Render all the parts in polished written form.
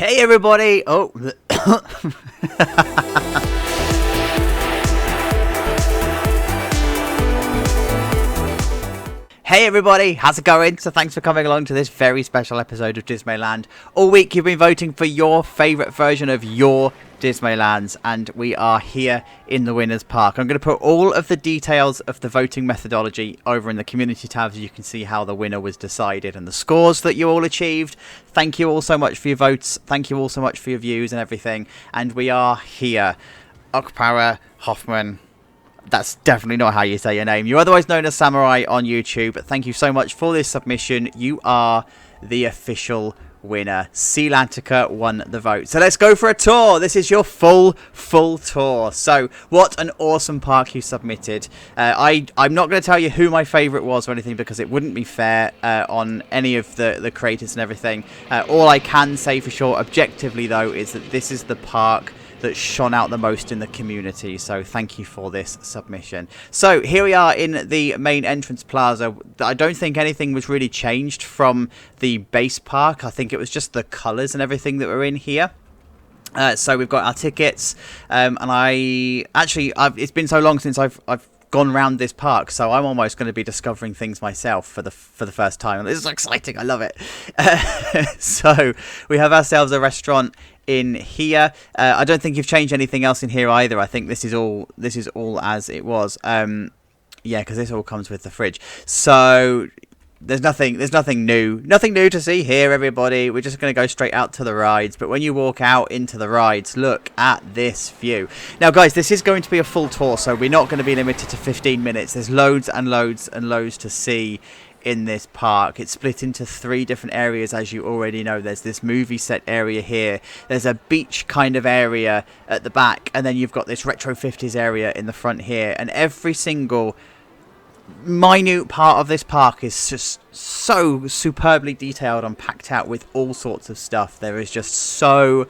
Hey everybody! Oh, hey everybody, how's it going? So thanks for coming along to this very special episode of DismayLand. All week you've been voting for your favourite version of your DismayLands, and we are here in the Winners Park. I'm going to put all of the details of the voting methodology over in the community tab so you can see how the winner was decided and the scores that you all achieved. Thank you all so much for your votes. Thank you all so much for your views and everything. And we are here. Okpara Hoffman. That's definitely not how you say your name. You're otherwise known as Samurai on YouTube. Thank you so much for this submission. You are the official winner. Sealantica won the vote. So let's go for a tour. This is your full tour. So what an awesome park you submitted. I'm not going to tell you who my favourite was or anything because it wouldn't be fair on any of the creators and everything. All I can say for sure objectively though is that this is the park that shone out the most in the community, so thank you for this submission. So here we are in the main entrance plaza. I don't think anything was really changed from the base park. I think it was just the colours and everything that were in here. So we've got our tickets, and it's been so long since I've gone around this park, so I'm almost going to be discovering things myself for the first time. This is exciting. I love it. So we have ourselves a restaurant in here. I don't think you've changed anything else in here either. I think this is all as it was. Yeah, because this all comes with the fridge. So there's nothing new to see here, everybody. We're just going to go straight out to the rides. But when you walk out into the rides, look at this view. Now, guys, this is going to be a full tour, so we're not going to be limited to 15 minutes. There's loads and loads and loads to see in this park. It's split into 3 different areas, as you already know. There's this movie set area here, there's a beach kind of area at the back, and then you've got this retro 50s area in the front here, and every single minute part of this park is just so superbly detailed and packed out with all sorts of stuff. There is just so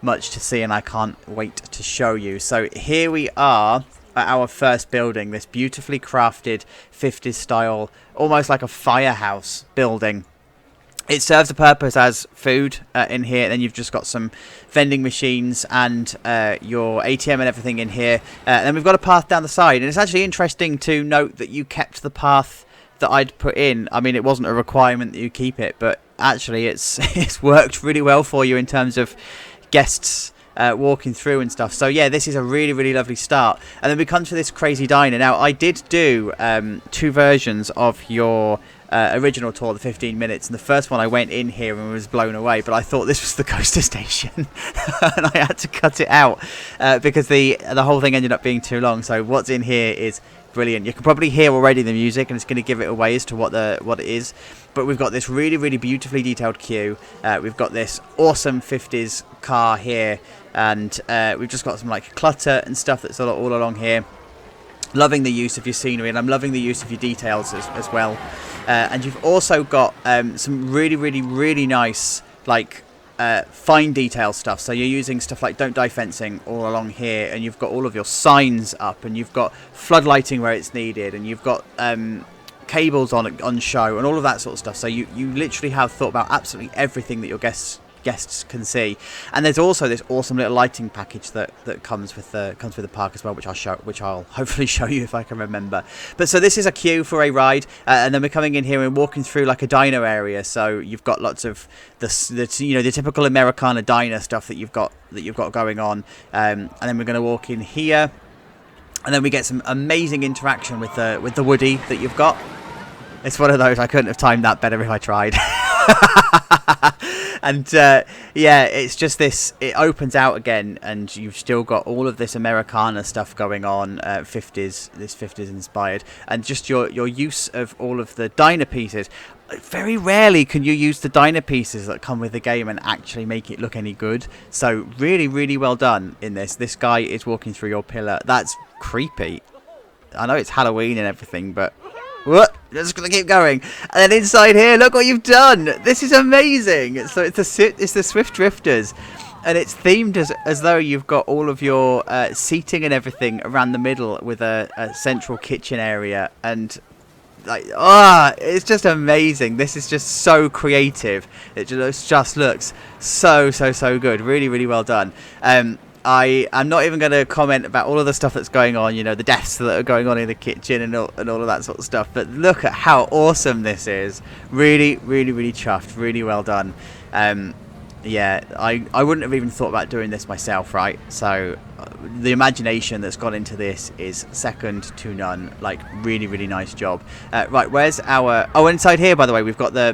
much to see and I can't wait to show you. So here we are at our first building, this beautifully crafted 50s style, almost like a firehouse building. It serves a purpose as food in here, and then you've just got some vending machines and your ATM and everything in here. And then we've got a path down the side, and it's actually interesting to note that you kept the path that I'd put in. I mean, it wasn't a requirement that you keep it, but actually it's worked really well for you in terms of guests walking through and stuff. So yeah, this is a really lovely start. And then we come to this crazy diner. Now, I did do 2 versions of your original tour, the 15 minutes, and the first one I went in here and was blown away, but I thought this was the coaster station and I had to cut it out because the whole thing ended up being too long. So what's in here is brilliant. You can probably hear already the music, and it's going to give it away as to what it is. But we've got this really beautifully detailed queue. We've got this awesome 50s car here, and we've just got some like clutter and stuff that's all along here. Loving the use of your scenery, and I'm loving the use of your details as well. And you've also got some really nice like fine detail stuff. So you're using stuff like don't die fencing all along here, and you've got all of your signs up, and you've got floodlighting where it's needed, and you've got cables on show and all of that sort of stuff. So you literally have thought about absolutely everything that your guests can see. And there's also this awesome little lighting package that comes with the park as well, which I'll hopefully show you if I can remember. But so this is a queue for a ride, and then we're coming in here and walking through like a diner area. So you've got lots of the typical Americana diner stuff that you've got going on, and then we're going to walk in here, and then we get some amazing interaction with the Woody that you've got. It's one of those, I couldn't have timed that better if I tried. And yeah, it's just this, it opens out again, and you've still got all of this Americana stuff going on, 50s inspired, and just your use of all of the diner pieces. Very rarely can you use the diner pieces that come with the game and actually make it look any good. So really well done in this. This guy is walking through your pillar. That's creepy. I know it's Halloween and everything, but what? Just gonna keep going. And then inside here, look what you've done. This is amazing. So it's the Swift Drifters, and it's themed as though you've got all of your seating and everything around the middle with a central kitchen area, and like, it's just amazing. This is just so creative. It just looks so good. Really, really well done. I'm not even going to comment about all of the stuff that's going on, you know, the deaths that are going on in the kitchen and all of that sort of stuff. But look at how awesome this is. Really, really, really chuffed. Really well done. Yeah, I wouldn't have even thought about doing this myself, right? So the imagination that's gone into this is second to none. Like, really, really nice job. Right, where's our... Oh, inside here, by the way, we've got the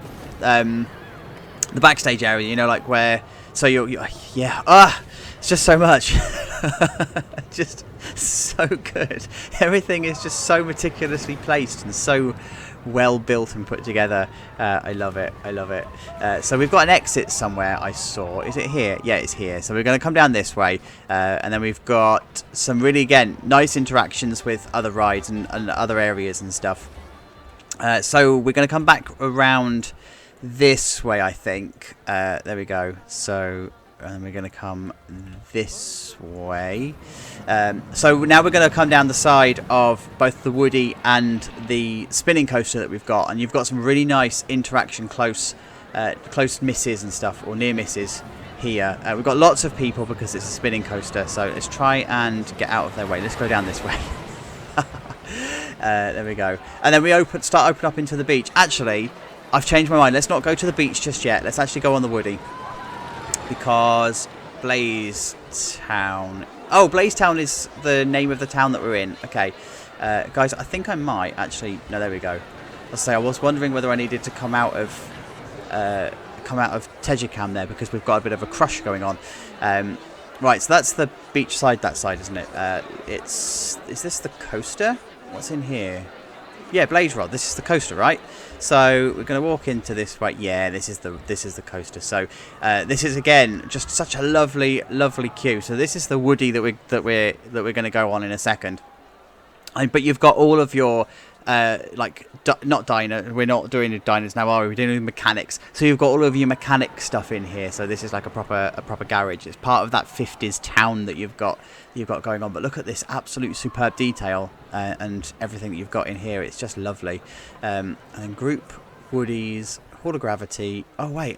backstage area, you know, like where... So you're yeah, it's just so much. Just so good. Everything is just so meticulously placed and so well built and put together. I love it. I love it. So we've got an exit somewhere, I saw. Is it here? Yeah, it's here. So we're going to come down this way. And then we've got some really, again, nice interactions with other rides and other areas and stuff. So we're going to come back around this way, I think. There we go. So... and we're going to come this way. So now we're going to come down the side of both the Woody and the spinning coaster that we've got, and you've got some really nice interaction, close misses and stuff, or near misses here. We've got lots of people because it's a spinning coaster, so let's try and get out of their way. Let's go down this way. There we go. And then we start opening up into the beach. Actually, I've changed my mind. Let's not go to the beach just yet. Let's actually go on the Woody. Because Blazetown... Oh, Blazetown is the name of the town that we're in. Okay. Guys, I think I might actually... No, there we go. I was wondering whether I needed to come out of Tejikam there, because we've got a bit of a crush going on. Right, so that's the beach side, that side, isn't it? Is this the coaster? What's in here? Yeah, Blaze Rod. This is the coaster, right? So we're going to walk into this way. Yeah, this is the coaster. So this is, again, just such a lovely queue. So this is the Woody that we're going to go on in a second. But you've got all of your not diner. We're not doing diners now, are we? We're doing mechanics. So you've got all of your mechanic stuff in here. So this is like a proper garage. It's part of that 50s town that you've got going on. But look at this absolute superb detail and everything that you've got in here. It's just lovely. And group Woodies, Hall of Gravity. Oh wait,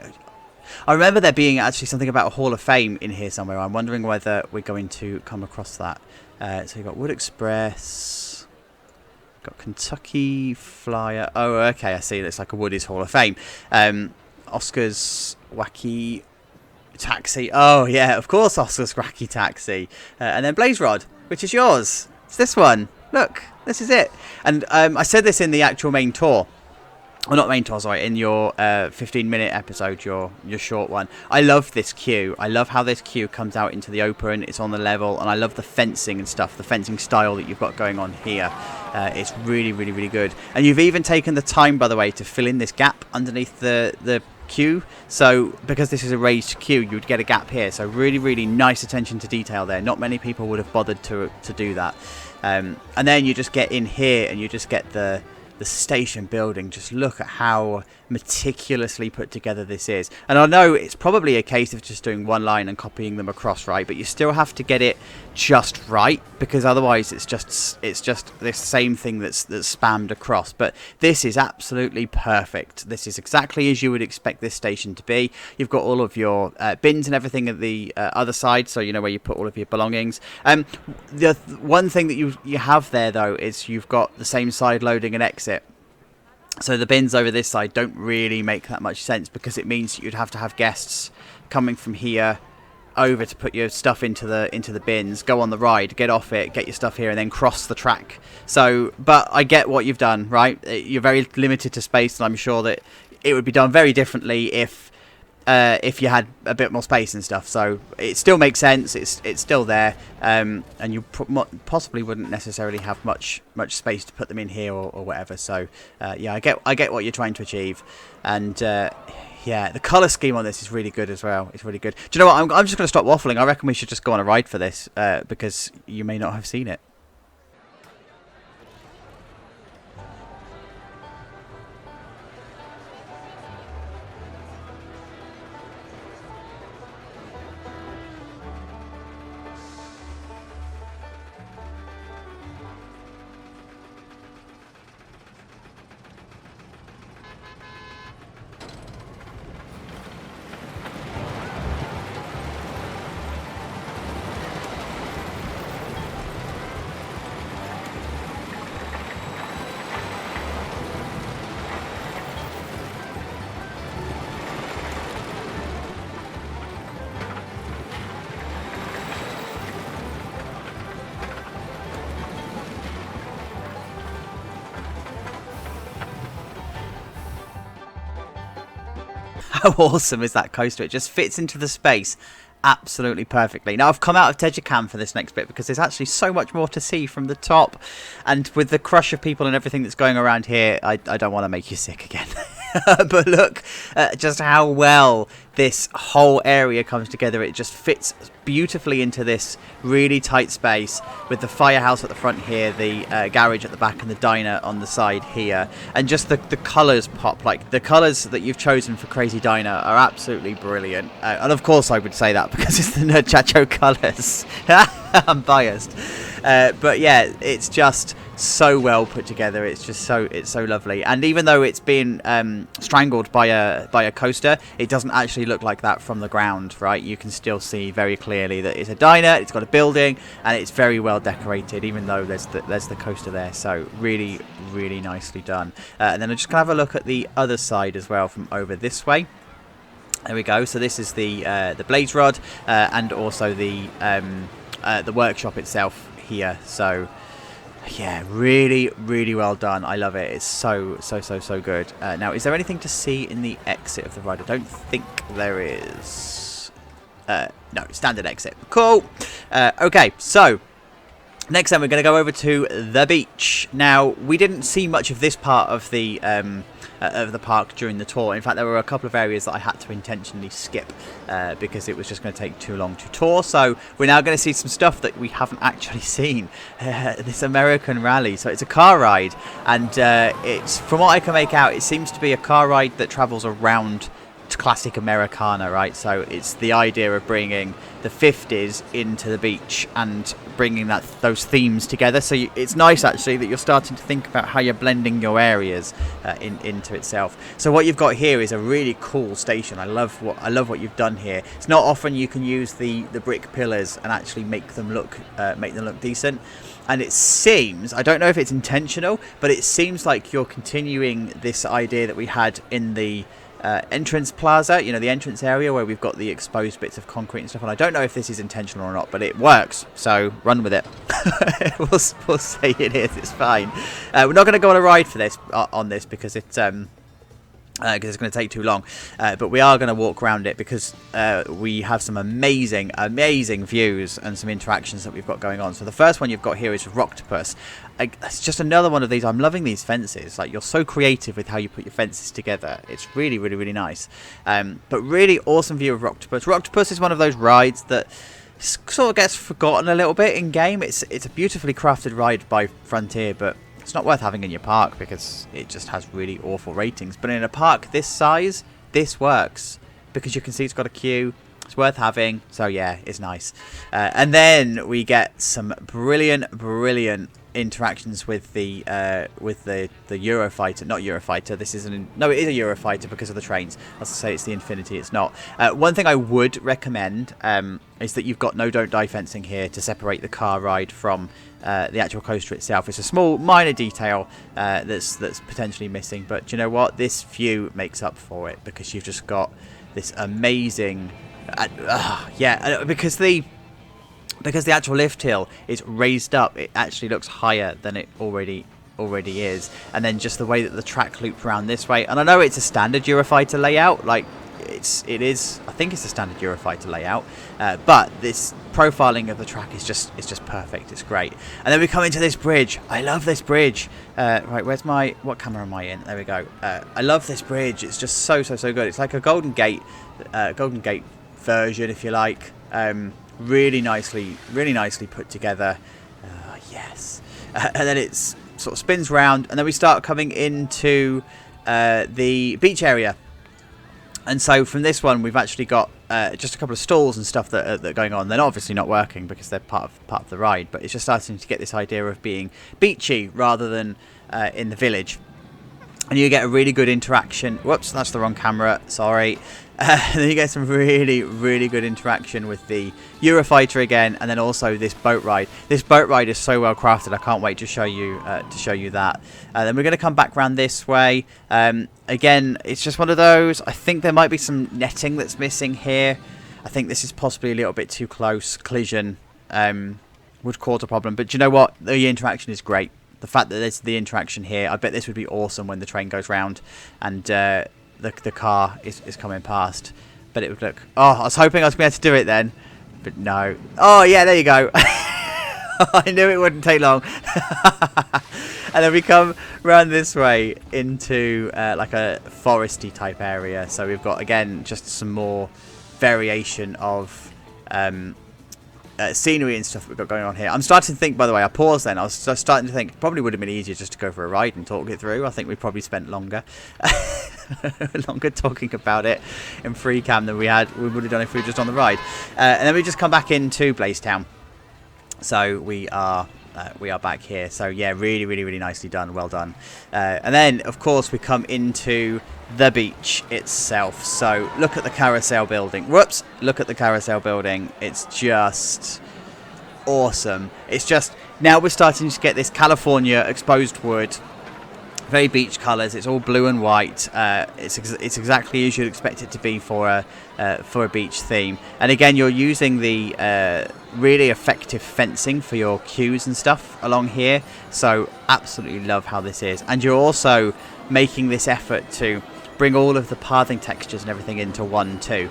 I remember there being actually something about a Hall of Fame in here somewhere. I'm wondering whether we're going to come across that. So you've got Wood Express. Got Kentucky Flyer. Oh, okay, I see. It's like a Woody's Hall of Fame. Oscar's Wacky Taxi. Oh, yeah, of course, Oscar's Wacky Taxi. And then Blaze Rod, which is yours. It's this one. Look, this is it. And I said this in the actual main tour. Well, not main tour, sorry, in your 15-minute episode, your short one. I love this queue. I love how this queue comes out into the open. It's on the level, and I love the fencing and stuff, the fencing style that you've got going on here. It's really, really, really good. And you've even taken the time, by the way, to fill in this gap underneath the queue. So, because this is a raised queue, you would get a gap here. So, really, really nice attention to detail there. Not many people would have bothered to do that. And then you just get in here, and you just get the station building. Just look at how meticulously put together this is. And I know it's probably a case of just doing one line and copying them across, right? But you still have to get it just right, because otherwise it's just this same thing that's spammed across. But this is absolutely perfect. This is exactly as you would expect this station to be. You've got all of your bins and everything at the other side, so you know where you put all of your belongings. The one thing that you have there, though, is you've got the same side loading and exit. So the bins over this side don't really make that much sense, because it means you'd have to have guests coming from here over to put your stuff into the bins, go on the ride, get off it, get your stuff here, and then cross the track. So, but I get what you've done, right? You're very limited to space, and I'm sure that it would be done very differently if you had a bit more space and stuff. So it still makes sense. It's still there, and you possibly wouldn't necessarily have much space to put them in here or whatever. So yeah, I get what you're trying to achieve, and yeah, the colour scheme on this is really good as well. It's really good. Do you know what? I'm just going to stop waffling. I reckon we should just go on a ride for this, because you may not have seen it. how awesome is that coaster? It just fits into the space absolutely perfectly. Now I've come out of Tejicam for this next bit because there's actually so much more to see from the top, and with the crush of people and everything that's going around here, I don't want to make you sick again. But look just how well this whole area comes together. It just fits beautifully into this really tight space, with the firehouse at the front here, the garage at the back, and the diner on the side here. And just the colours pop. Like, the colours that you've chosen for Crazy Diner are absolutely brilliant. And of course I would say that because it's the Nerdchacho colours. I'm biased. But yeah, it's just so well put together. It's so lovely. And even though it's been strangled by a coaster, it doesn't actually look like that from the ground, right? You can still see very clearly that it's a diner, it's got a building, and it's very well decorated, even though there's the coaster there. So really, really nicely done. And then I'm just gonna have a look at the other side as well, from over this way. There we go. So this is the blaze rod, and also the workshop itself here. So yeah, really, really well done. I love it. It's so good. Now, is there anything to see in the exit of the ride? I don't think there is. No, standard exit. Cool. Okay, so next time we're going to go over to the beach. Now, we didn't see much of this part of the park during the tour. In fact, there were a couple of areas that I had to intentionally skip because it was just going to take too long to tour. So we're now going to see some stuff that we haven't actually seen. This American rally. So it's a car ride, and it's, from what I can make out, it seems to be a car ride that travels around classic Americana, right? So it's the idea of bringing the 50s into the beach and bringing those themes together. So it's nice actually that you're starting to think about how you're blending your areas into itself. So what you've got here is a really cool station. I love what you've done here. It's not often you can use the brick pillars and actually make them look decent. And it seems, I don't know if it's intentional, but it seems like you're continuing this idea that we had in the entrance plaza, you know, the entrance area where we've got the exposed bits of concrete and stuff. And I don't know if this is intentional or not, but it works, so run with it. we'll say it is. It's fine. We're not going to go on a ride for this on this because it's going to take too long, but we are going to walk around it because we have some amazing views and some interactions that we've got going on. So the first one you've got here is Rocktopus. It's just another one of these. I'm loving these fences. Like, you're so creative with how you put your fences together. It's really, really, really nice. But really awesome view of Rocktopus. Rocktopus is one of those rides that sort of gets forgotten a little bit in game. It's a beautifully crafted ride by Frontier, but it's not worth having in your park because it just has really awful ratings. But in a park this size, this works because you can see it's got a queue. It's worth having. So yeah, it's nice. And then we get some brilliant interactions with the Eurofighter. Not Eurofighter. This isn't. No, it is a Eurofighter because of the trains. As I say, it's the Infinity. It's not. One thing I would recommend is that you've got no don't die fencing here to separate the car ride from the actual coaster itself. It's a small minor detail that's potentially missing, but do you know what? This view makes up for it because you've just got this amazing because the actual lift hill is raised up, it actually looks higher than it already is. And then just the way that the track loops around this way, and I know it's a standard Eurofighter layout, like it is, I think it's a standard Eurofighter layout, but this profiling of the track is just perfect. It's great. And then we come into this bridge. I love this bridge. Right, what camera am I in? There we go. I love this bridge. It's just so good. It's like a Golden Gate version, if you like. Really nicely put together. Yes. And then it sort of spins round, and then we start coming into the beach area. And so from this one, we've actually got just a couple of stalls and stuff that are going on. They're obviously not working because they're part of the ride, but it's just starting to get this idea of being beachy rather than in the village. And you get a really good interaction. Whoops, that's the wrong camera. Sorry. And then you get some really good interaction with the Eurofighter again, and then also this boat ride. This boat ride is so well crafted. I can't wait to show you that. Then we're going to come back around this way. Again, it's just one of those. I think there might be some netting that's missing here. I think this is possibly a little bit too close. Collision would cause a problem. But do you know what? The interaction is great. The fact that there's the interaction here, I bet this would be awesome when the train goes round. And the car is coming past. But it would look... Oh, I was hoping I was going to be able to do it then. But no. Oh, yeah, there you go. I knew it wouldn't take long. And then we come round this way into like a foresty type area. So we've got, again, just some more variation of scenery and stuff that we've got going on here. I'm starting to think, by the way, I paused then. I was just starting to think it probably would have been easier just to go for a ride and talk it through. I think we probably spent longer talking about it in free cam than we would have done if we were just on the ride. And then we just come back into Blazetown. So we are back here. So yeah, really, really, really nicely done. Well done. And then, of course, we come into the beach itself. So look at the carousel building. Whoops! Look at the carousel building. It's just awesome. It's just, now we're starting to get this California exposed wood. Very beach colours. It's all blue and white. It's exactly as you'd expect it to be for a beach theme. And again, you're using the really effective fencing for your queues and stuff along here. So absolutely love how this is. And you're also making this effort to bring all of the pathing textures and everything into one too.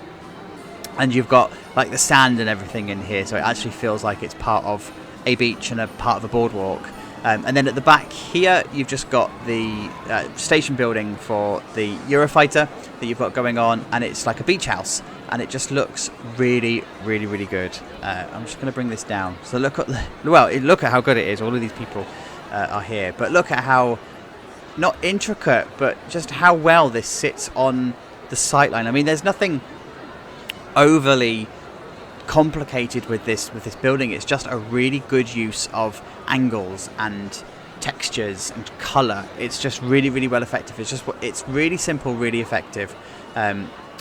And you've got like the sand and everything in here, so it actually feels like it's part of a beach and a part of a boardwalk. And then at the back here, you've just got the station building for the Eurofighter that you've got going on, and it's like a beach house, and it just looks really, really, really good. I'm just going to bring this down. So look at look at how good it is. All of these people are here, but look at how not intricate, but just how well this sits on the sightline. I mean, there's nothing overly complicated with this building. It's just a really good use of angles and textures and color. It's just really, really well effective. It's really simple, really effective.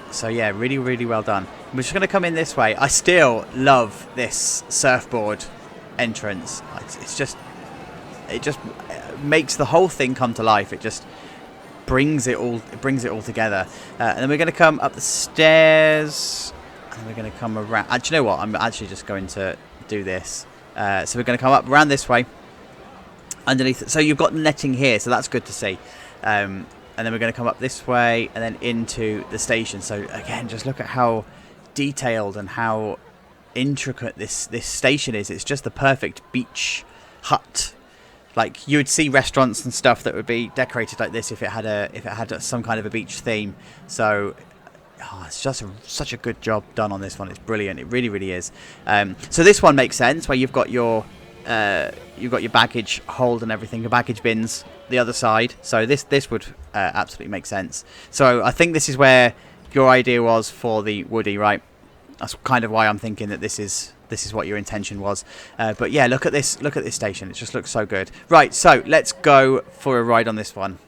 So yeah, really, really well done. We're just going to come in this way. I still love this surfboard entrance. It just makes the whole thing come to life. It just brings it all together. And then we're going to come up the stairs. And we're going to come around. Do you know what? I'm actually just going to do this. So we're going to come up around this way. Underneath. So you've got netting here, so that's good to see. And then we're going to come up this way and then into the station. So again, just look at how detailed and how intricate this station is. It's just the perfect beach hut. Like, you would see restaurants and stuff that would be decorated like this if it had some kind of a beach theme. So it's just such a good job done on this one. It's brilliant. It really, really is. So this one makes sense, where you've got your baggage hold and everything, your baggage bins the other side. So this would absolutely make sense. So I think this is where your idea was for the Woody, right? That's kind of why I'm thinking that this is what your intention was. But yeah, look at this station. It just looks so good. Right, so let's go for a ride on this one.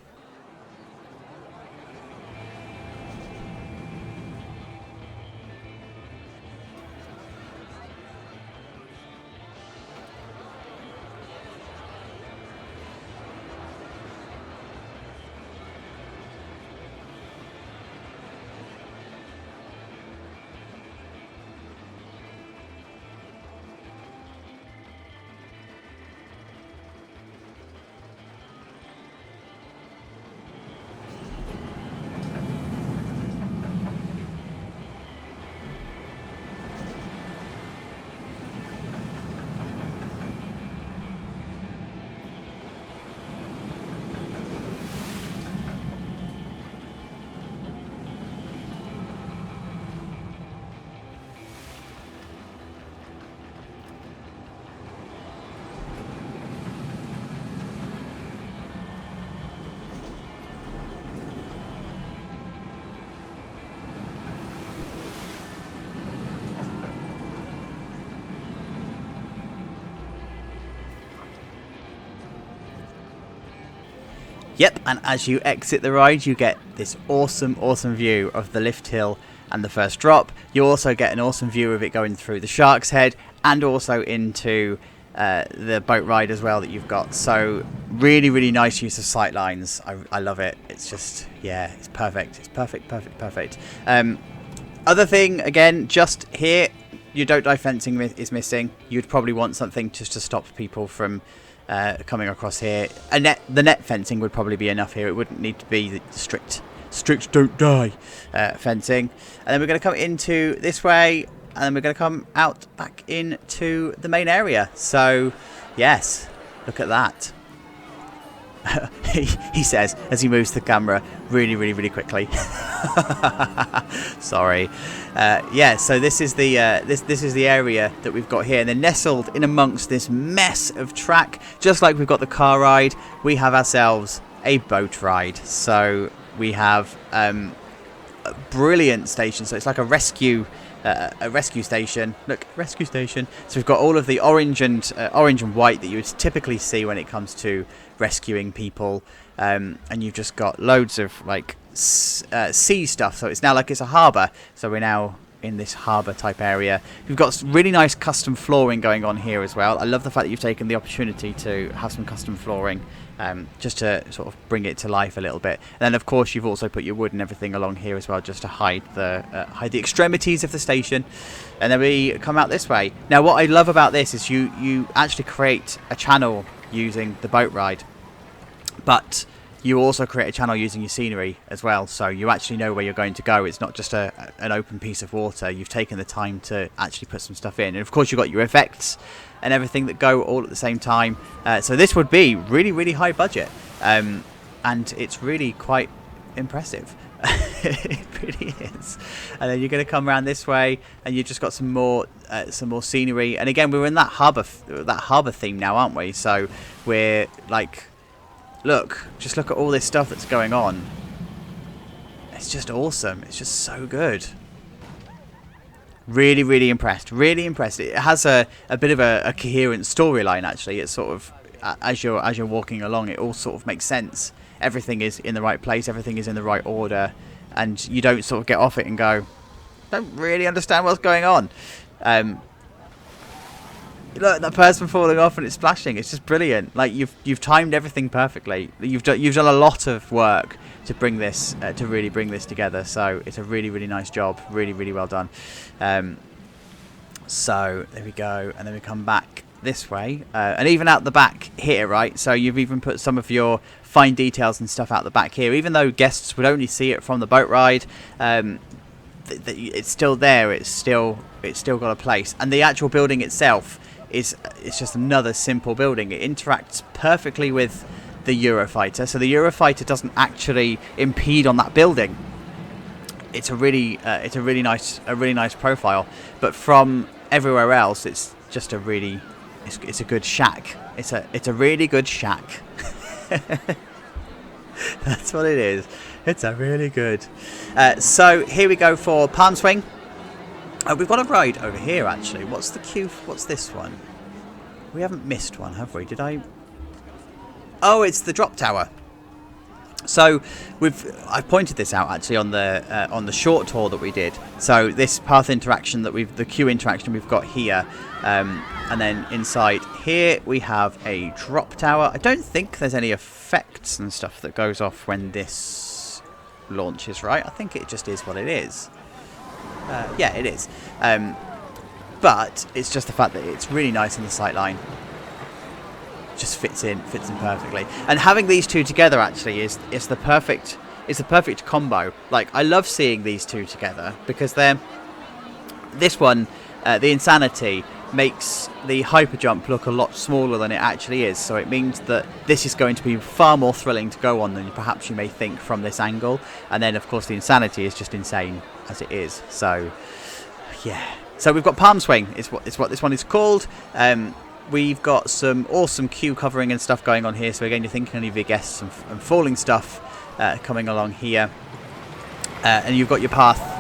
Yep, and as you exit the ride, you get this awesome view of the lift hill and the first drop. You also get an awesome view of it going through the Shark's Head and also into the boat ride as well that you've got. So really, really nice use of sight lines. I love it. It's just, yeah, it's perfect. It's perfect. Other thing, again, just here, your don't dive fencing is missing. You'd probably want something just to stop people from coming across here. The net fencing would probably be enough here. It wouldn't need to be the strict strict don't die fencing. And then we're going to come into this way, and then we're going to come out back into the main area. So, yes, look at that. he says as he moves the camera really quickly. Sorry. Yeah, so this is the this is the area that we've got here, and then nestled in amongst this mess of track, just like we've got the car ride, we have ourselves a boat ride. So we have a brilliant station. So it's like a rescue station. Look, rescue station. So we've got all of the orange and white that you would typically see when it comes to rescuing people, and you've just got loads of like sea stuff. So it's now like it's a harbour. So we're now in this harbour type area. We've got really nice custom flooring going on here as well. I love the fact that you've taken the opportunity to have some custom flooring, just to sort of bring it to life a little bit. And then of course you've also put your wood and everything along here as well, just to hide the extremities of the station. And then we come out this way. Now what I love about this is you actually create a channel using the boat ride, but you also create a channel using your scenery as well, so you actually know where you're going to go. It's not just an open piece of water. You've taken the time to actually put some stuff in, and of course you've got your effects and everything that go all at the same time. So this would be really high budget, and it's really quite impressive. It really is. And then you're going to come around this way, and you've just got some more scenery. And again, we're in that harbour theme now, aren't we? So we're like, just look at all this stuff that's going on. It's just awesome. It's just so good. Really impressed. Really impressed. It has a bit of a coherent storyline, actually. It's sort of, as you're walking along, it all sort of makes sense. Everything is in the right place. Everything is in the right order. And you don't sort of get off it and go, don't really understand what's going on. Look, that person falling off and it's splashing. It's just brilliant. Like you've timed everything perfectly. You've done a lot of work to bring this to really bring this together. So it's a really nice job. Really well done. So there we go, and then we come back this way, and even out the back here, right? So you've even put some of your fine details and stuff out the back here, even though guests would only see it from the boat ride. It's still there. It's still got a place, and the actual building itself it's just another simple building. It interacts perfectly with the Eurofighter, so the Eurofighter doesn't actually impede on that building. It's a really nice profile, but from everywhere else, it's just it's a good shack. It's a really good shack. That's what it is. It's a really good. So here we go for Palm Swing. We've got a ride over here, actually. What's the queue? What's this one? We haven't missed one, have we? Did I? Oh, it's the drop tower. So I've pointed this out actually on the short tour that we did. So this path interaction the queue interaction we've got here, and then inside here we have a drop tower. I don't think there's any effects and stuff that goes off when this launches, right? I think it just is what it is. Yeah, it is. But it's just the fact that it's really nice in the sight line. Just fits in perfectly. And having these two together actually is the perfect combo. Like, I love seeing these two together because this one, the Insanity, makes the hyper jump look a lot smaller than it actually is. So it means that this is going to be far more thrilling to go on than perhaps you may think from this angle. And then of course the Insanity is just insane as it is. So yeah. So we've got Palm Swing is what this one is called. We've got some awesome queue covering and stuff going on here. So again, you're thinking of your guests and falling stuff coming along here. And you've got your path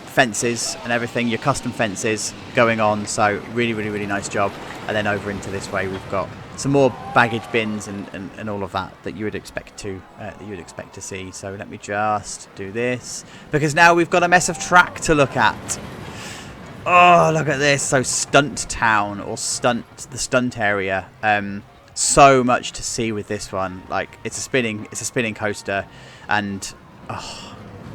fences and everything, your custom fences going on. So really nice job. And then over into this way, we've got some more baggage bins and all of that you would expect to see. So let me just do this, because now we've got a mess of track to look at. Oh, look at this. So Stunt Town, or the Stunt area. So much to see with this one. Like, it's a spinning coaster, and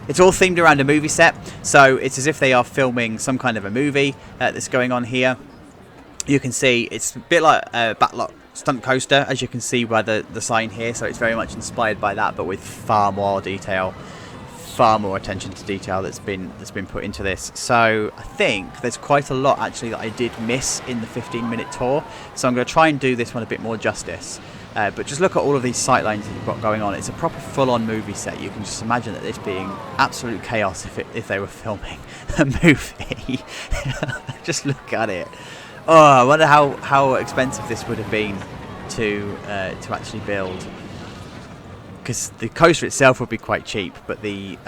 it's all themed around a movie set. So it's as if they are filming some kind of a movie that's going on here. You can see it's a bit like Stunt Coaster, as you can see by the sign here. So it's very much inspired by that, but with far more detail, far more attention to detail that's been put into this. So I think there's quite a lot actually that I did miss in the 15-minute tour. So I'm going to try and do this one a bit more justice. But just look at all of these sight lines that you've got going on. It's a proper full-on movie set. You can just imagine that this being absolute chaos if they were filming a movie. Just look at it. Oh, I wonder how expensive this would have been to actually build. Because the coaster itself would be quite cheap, but the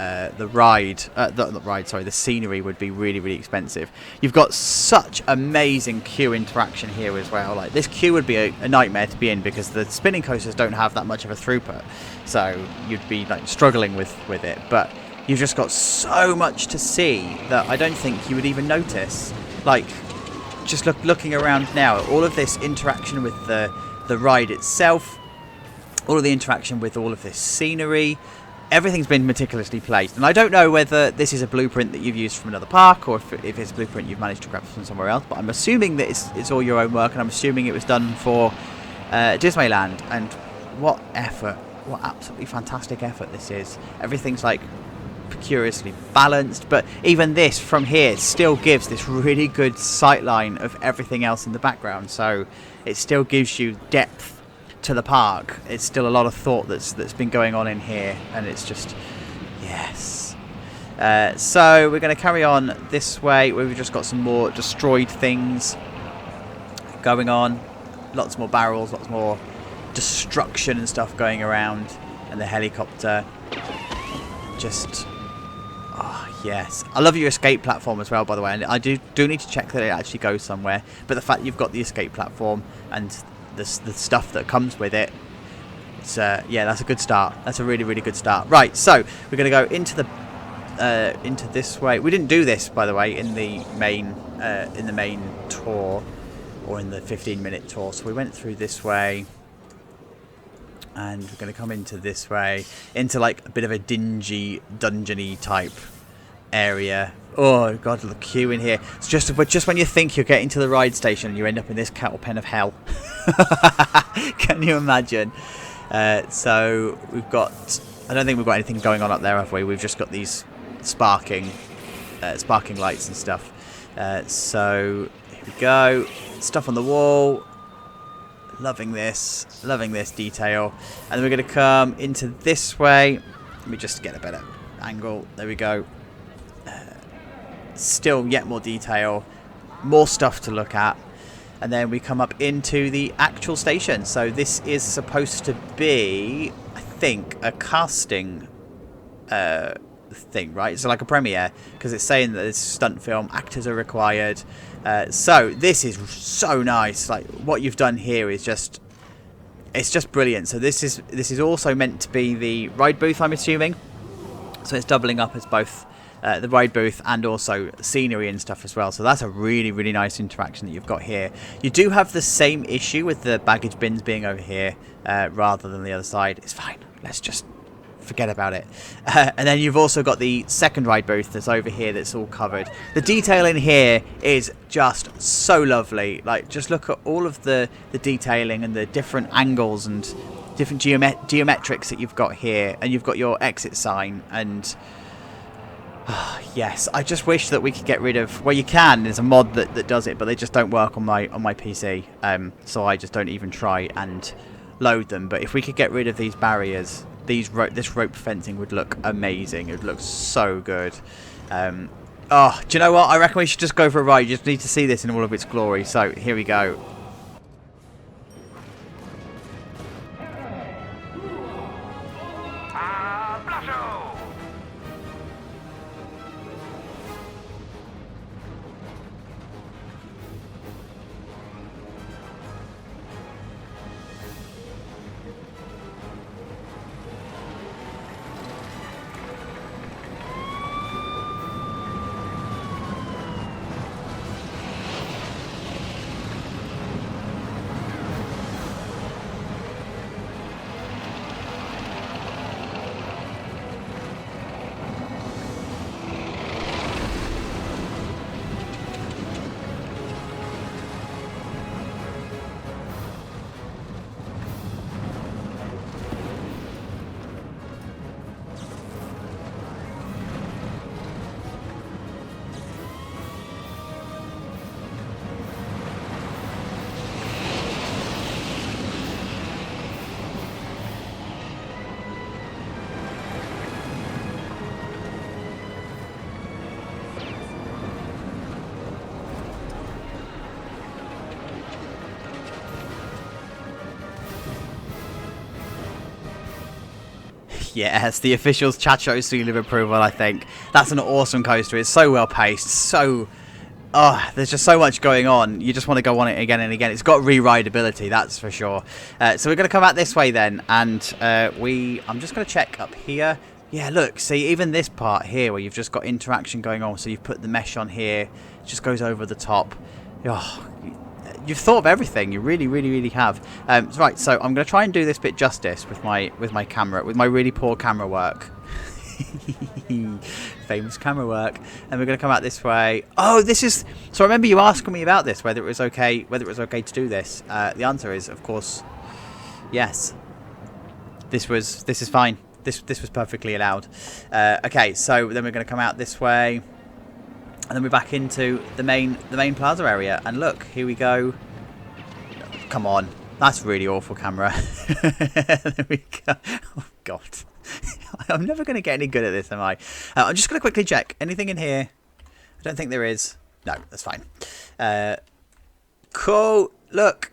scenery would be really, really expensive. You've got such amazing queue interaction here as well. Like, this queue would be a nightmare to be in because the spinning coasters don't have that much of a throughput, so you'd be like struggling with it. But you've just got so much to see that I don't think you would even notice. Like, just looking around now, all of this interaction with the ride itself. All of the interaction with all of this scenery, everything's been meticulously placed. And I don't know whether this is a blueprint that you've used from another park or if it's a blueprint you've managed to grab from somewhere else. But I'm assuming that it's all your own work, and I'm assuming it was done for DismayLand. And what effort, what absolutely fantastic effort this is. Everything's like curiously balanced, but even this from here still gives this really good sight line of everything else in the background. So it still gives you depth to the park. It's still a lot of thought that's been going on in here, and it's just yes. So we're going to carry on this way where we've just got some more destroyed things going on, lots more barrels, lots more destruction and stuff going around, and the helicopter just yes. I love your escape platform as well, by the way, and I do need to check that it actually goes somewhere, but the fact that you've got the escape platform and the stuff that comes with it, it's yeah, that's a good start. That's a really, really good start. Right, so we're going to go into this way. We didn't do this, by the way, in the main tour or in the 15-minute tour. So we went through this way, and we're going to come into this way, into like a bit of a dingy, dungeony type area. Oh god, the queue in here. It's just when you think you're getting to the ride station, you end up in this cattle pen of hell. Can you imagine? So we've got, I don't think we've got anything going on up there, have we? We've just got these sparking lights and stuff. So here we go. Stuff on the wall. Loving this detail. And then we're going to come into this way. Let me just get a better angle. There we go. Still yet more detail, more stuff to look at, and then we come up into the actual station. So this is supposed to be, I think, a casting thing, right? So like a premiere, because it's saying that it's stunt film, actors are required. So this is so nice. Like, what you've done here is just, it's just brilliant. So this is also meant to be the ride booth, I'm assuming. So it's doubling up as both the ride booth and also scenery and stuff as well. So that's a really, really nice interaction that you've got here. You do have the same issue with the baggage bins being over here rather than the other side. It's fine. Let's just forget about it. And then you've also got the second ride booth that's over here that's all covered. The detail in here is just so lovely. Like, just look at all of the detailing and the different angles and different geometrics that you've got here. And you've got your exit sign and... yes, I just wish that we could get rid of... Well, you can. There's a mod that does it, but they just don't work on my PC. So I just don't even try and load them. But if we could get rid of these barriers, this rope fencing would look amazing. It would look so good. Oh, do you know what? I reckon we should just go for a ride. You just need to see this in all of its glory. So here we go. Yes, the official's Chacho seal of approval, I think. That's an awesome coaster. It's so well paced, so... Oh, there's just so much going on. You just want to go on it again and again. It's got re-rideability, that's for sure. So we're going to come out this way then, and I'm just going to check up here. Yeah, look, see, even this part here where you've just got interaction going on, so you've put the mesh on here, it just goes over the top. Oh, you've thought of everything. You really, really, really have. Right, so I'm going to try and do this bit justice with my camera, with my really poor camera work. Famous camera work. And we're going to come out this way. Oh, this is... So I remember you asking me about this, whether it was okay to do this. The answer is, of course, yes. This is fine. This was perfectly allowed. Okay, so then we're going to come out this way. And then we're back into the main plaza area. And look, here we go. Come on. That's really awful camera. There we go. Oh, God. I'm never going to get any good at this, am I? I'm just going to quickly check. Anything in here? I don't think there is. No, that's fine. Cool. Look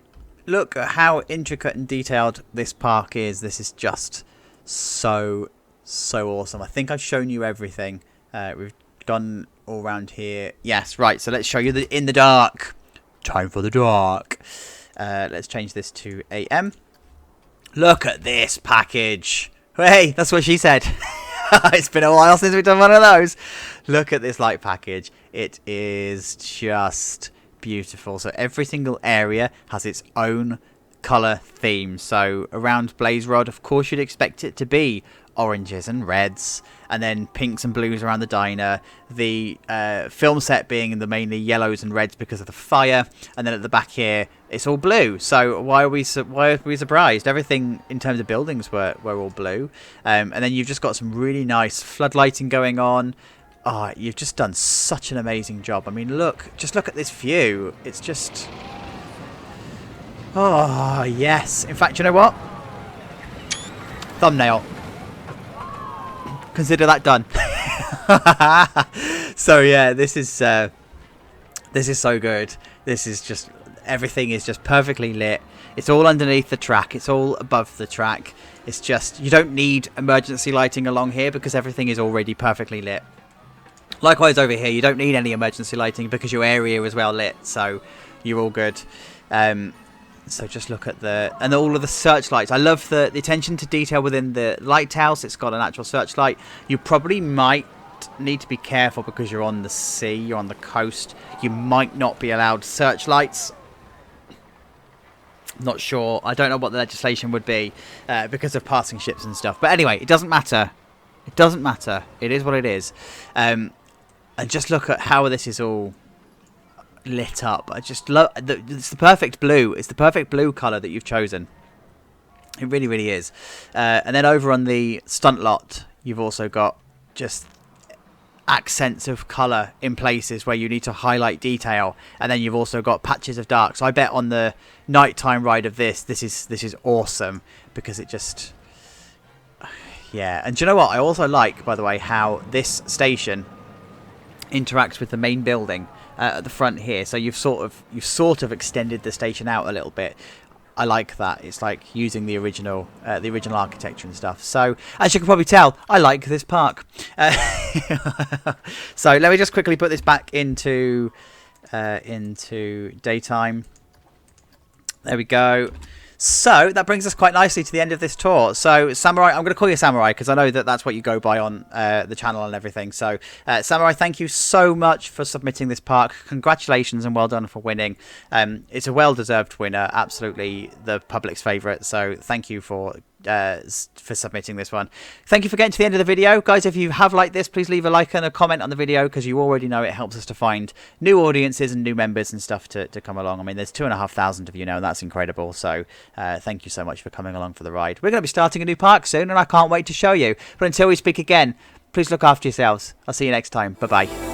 at how intricate and detailed this park is. This is just so awesome. I think I've shown you everything. We've gone all around here. Yes, right. So let's show you the in the dark. Time for the dark. Let's change this to AM. Look at this package. Hey, that's what she said. It's been a while since we've done one of those. Look at this light package. It is just beautiful. So every single area has its own colour theme. So around Blaze Rod, of course, you'd expect it to be oranges and reds, and then pinks and blues around the diner. The film set being the mainly yellows and reds because of the fire, and then at the back here it's all blue. So why are we surprised? Everything in terms of buildings were all blue, and then you've just got some really nice floodlighting going on. Oh, you've just done such an amazing job. I mean, just look at this view. It's just, oh yes. In fact, you know what? Thumbnail. Consider that done. So yeah, this is so good. This is just, everything is just perfectly lit. It's all underneath the track. It's all above the track. It's just, you don't need emergency lighting along here because everything is already perfectly lit. Likewise over here, you don't need any emergency lighting because your area is well lit, so you're all good. So just look at all of the searchlights. I love the attention to detail within the lighthouse. It's got an actual searchlight. You probably might need to be careful because you're on the sea, you're on the coast. You might not be allowed searchlights. Not sure. I don't know what the legislation would be because of passing ships and stuff. But anyway, it doesn't matter. It doesn't matter. It is what it is. And just look at how this is all lit up. I just love it's the perfect blue. It's the perfect blue colour that you've chosen. It really, really is. And then over on the stunt lot, you've also got just accents of colour in places where you need to highlight detail, and then you've also got patches of dark. So I bet on the nighttime ride of this is awesome because it just, yeah. And do you know what I also like, by the way, how this station interacts with the main building at the front here. So you've sort of extended the station out a little bit. I like that. It's like using the original architecture and stuff. So as you can probably tell, I like this park. So let me just quickly put this back into daytime. There we go. So that brings us quite nicely to the end of this tour. So Samurai, I'm going to call you Samurai because I know that that's what you go by on the channel and everything. So Samurai, thank you so much for submitting this park. Congratulations and well done for winning. It's a well-deserved winner, absolutely the public's favourite. So thank you for submitting this one. Thank you for getting to the end of the video, guys. If you have liked this, please leave a like and a comment on the video because you already know it helps us to find new audiences and new members and stuff to come along. I mean, there's 2,500 of you now, and that's incredible. So thank you so much for coming along for the ride. We're going to be starting a new park soon, and I can't wait to show you. But until we speak again, please look after yourselves. I'll see you next time. Bye bye.